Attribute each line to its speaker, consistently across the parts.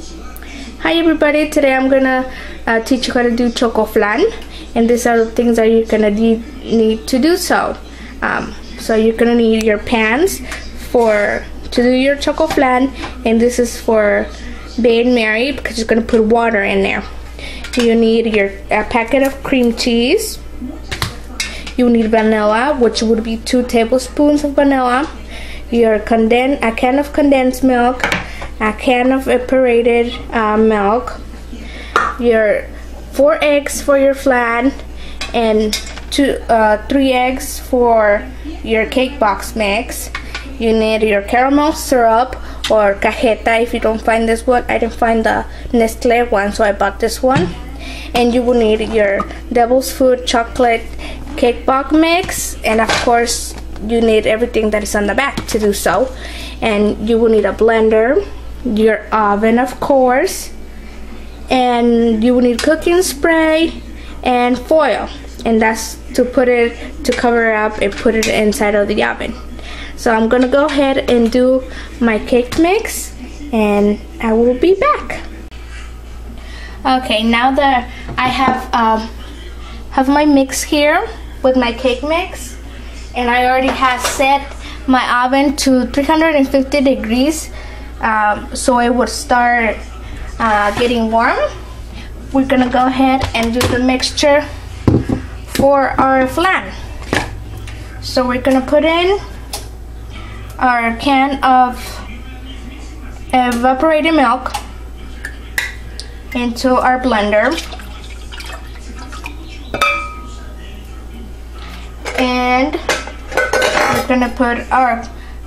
Speaker 1: Hi everybody, today I'm gonna teach you how to do chocoflan, and these are the things that you're gonna need to do so. So you're gonna need your pans to do your chocoflan, and this is for being Mary because you're gonna put water in there. You need a packet of cream cheese. You need vanilla, which would be 2 tablespoons of vanilla. A can of condensed milk, a can of evaporated milk, your 4 eggs for your flan, and 3 eggs for your cake box mix. You need your caramel syrup or cajeta. If you don't find this one, I didn't find the Nestle one, so I bought this one. And you will need your Devil's Food chocolate cake box mix, and of course you need everything that is on the back to do so. And you will need a blender, your oven of course, and you will need cooking spray and foil, and that's to cover it up and put it inside of the oven. So I'm gonna go ahead and do my cake mix, and I will be back. Okay, now that I have my mix here with my cake mix, and I already have set my oven to 350 degrees so it would start getting warm. We're gonna go ahead and do the mixture for our flan. So we're gonna put in our can of evaporated milk into our blender, and we're gonna put our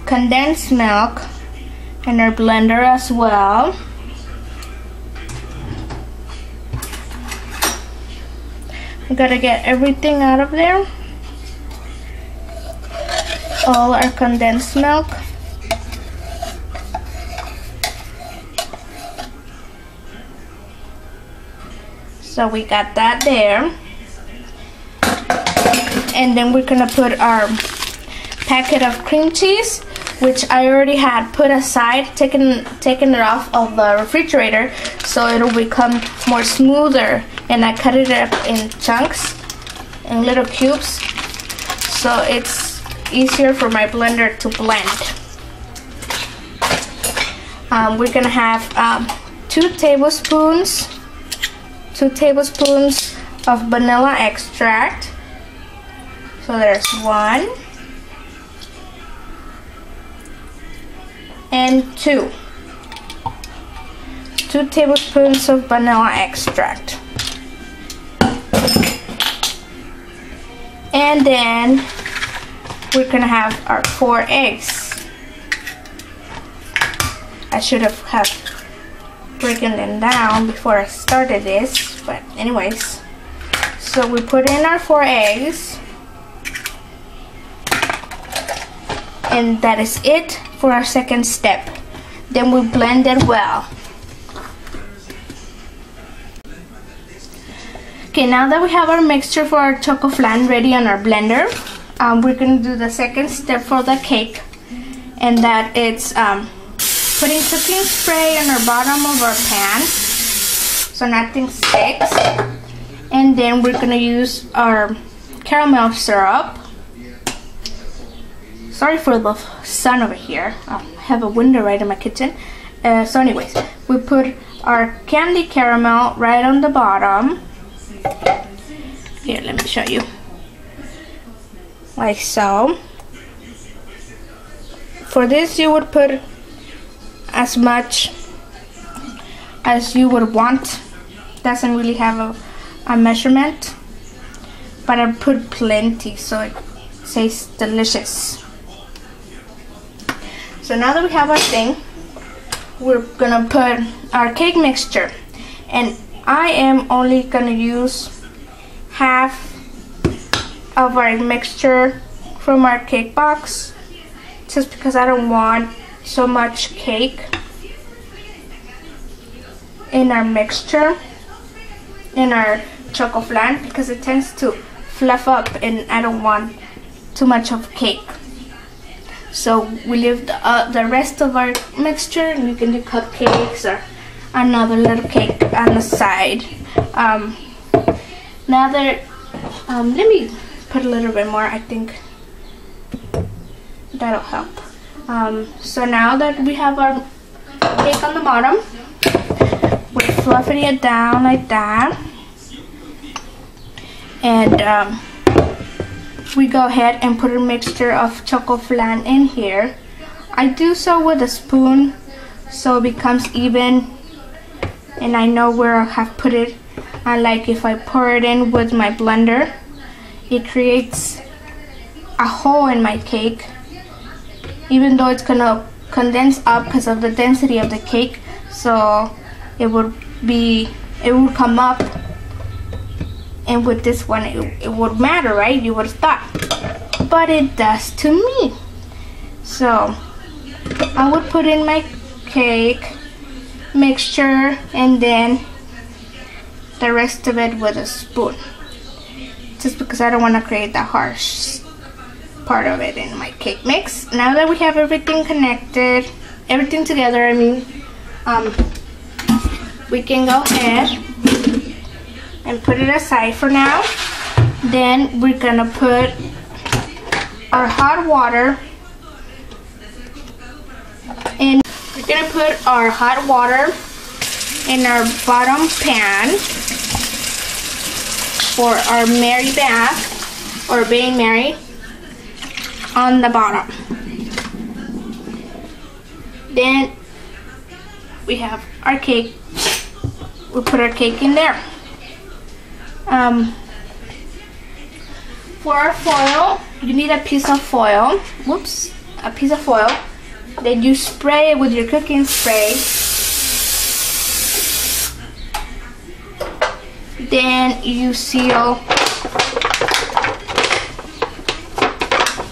Speaker 1: condensed milk in our blender as well. We gotta get everything out of there, all our condensed milk. So we got that there, and then we're gonna put our packet of cream cheese, which I already had put aside, taken it off of the refrigerator so it'll become more smoother, and I cut it up in chunks, in little cubes, so it's easier for my blender to blend. We're gonna have 2 tablespoons of vanilla extract. So there's 1 and 2 tablespoons of vanilla extract. And then we're gonna have our 4 eggs. I should have breaking them down before I started this, but anyways, so we put in our 4 eggs, and that is it for our second step. Then we blend it well. Okay, now that we have our mixture for our chocoflan ready on our blender, we're going to do the second step for the cake, and that it's putting cooking spray on the bottom of our pan so nothing sticks. And then we're gonna use our caramel syrup. Sorry for the sun over here. I have a window right in my kitchen. So anyways, we put our candy caramel right on the bottom. Here, let me show you. Like so. For this, you would put as much as you would want. Doesn't really have a measurement, but I put plenty so it tastes delicious. So now that we have our thing, we're gonna put our cake mixture, and I am only gonna use half of our mixture from our cake box, just because I don't want so much cake in our mixture, in our chocoflan, because it tends to fluff up and I don't want too much of cake. So we leave the rest of our mixture, and you can do cupcakes or another little cake on the side. Now that let me put a little bit more. I think that'll help. So now that we have our cake on the bottom, we're fluffing it down like that, and we go ahead and put a mixture of chocoflan in here. I do so with a spoon so it becomes even, and I know where I have put it. Unlike if I pour it in with my blender, it creates a hole in my cake, even though it's gonna condense up because of the density of the cake, so it would come up. And with this one, it would matter, right? You would have thought, but it does to me. So I would put in my cake mixture and then the rest of it with a spoon, just because I don't want to create the harsh part of it in my cake mix. Now that we have everything connected, everything together, I mean, we can go ahead and put it aside for now. Then we're gonna put our hot water in. We're gonna put our hot water in our bottom pan for our Mary bath or Bain Mary on the bottom. Then we have our cake. We'll put our cake in there. For our foil, you need a piece of foil. Whoops, a piece of foil. Then you spray it with your cooking spray. Then you seal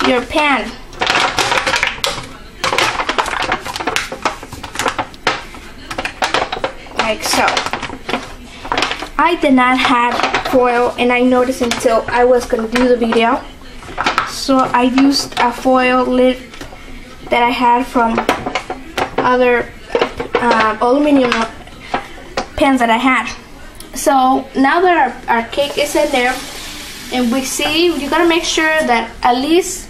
Speaker 1: your pan. Like so. I did not have foil, and I noticed until I was going to do the video. So I used a foil lid that I had from other aluminum pans that I had. So now that our cake is in there, and we see, you gotta make sure that at least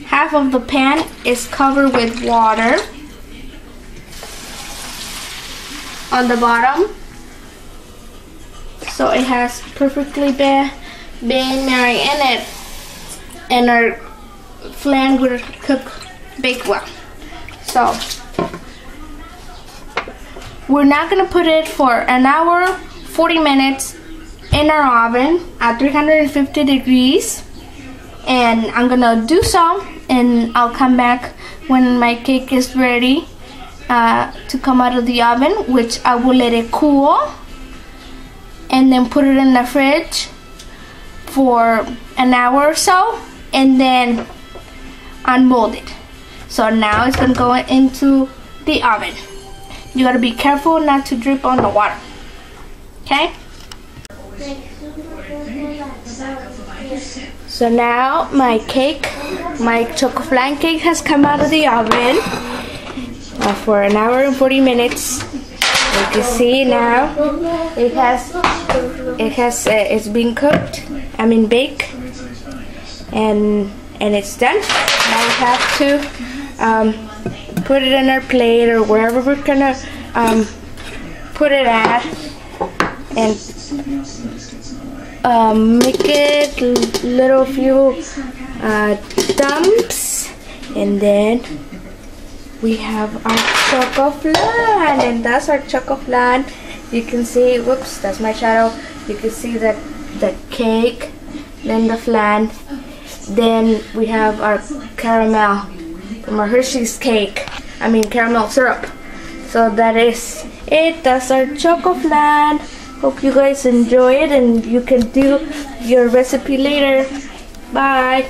Speaker 1: half of the pan is covered with water on the bottom, so it has perfectly Bain Mary in it, and our flan will bake well. So we're not gonna put it for an hour, 40 minutes in our oven at 350 degrees, and I'm gonna do so, and I'll come back when my cake is ready to come out of the oven, which I will let it cool and then put it in the fridge for an hour or so, and then unmold it. So now it's gonna go into the oven. You gotta be careful not to drip on the water. Okay? So now my cake, my chocoflan cake, has come out of the oven for an hour and 40 minutes. You can see now it's being cooked. I mean baked, and it's done. Now we have to put it in our plate or wherever we're gonna put it at, and make it little few dumps, and then we have our chocoflan, and that's our chocoflan. You can see, whoops, that's my shadow. You can see that the cake, then the flan, then we have our caramel from our Hershey's cake. I mean caramel syrup. So that is it. That's our chocoflan. Hope you guys enjoy it, and you can do your recipe later. Bye.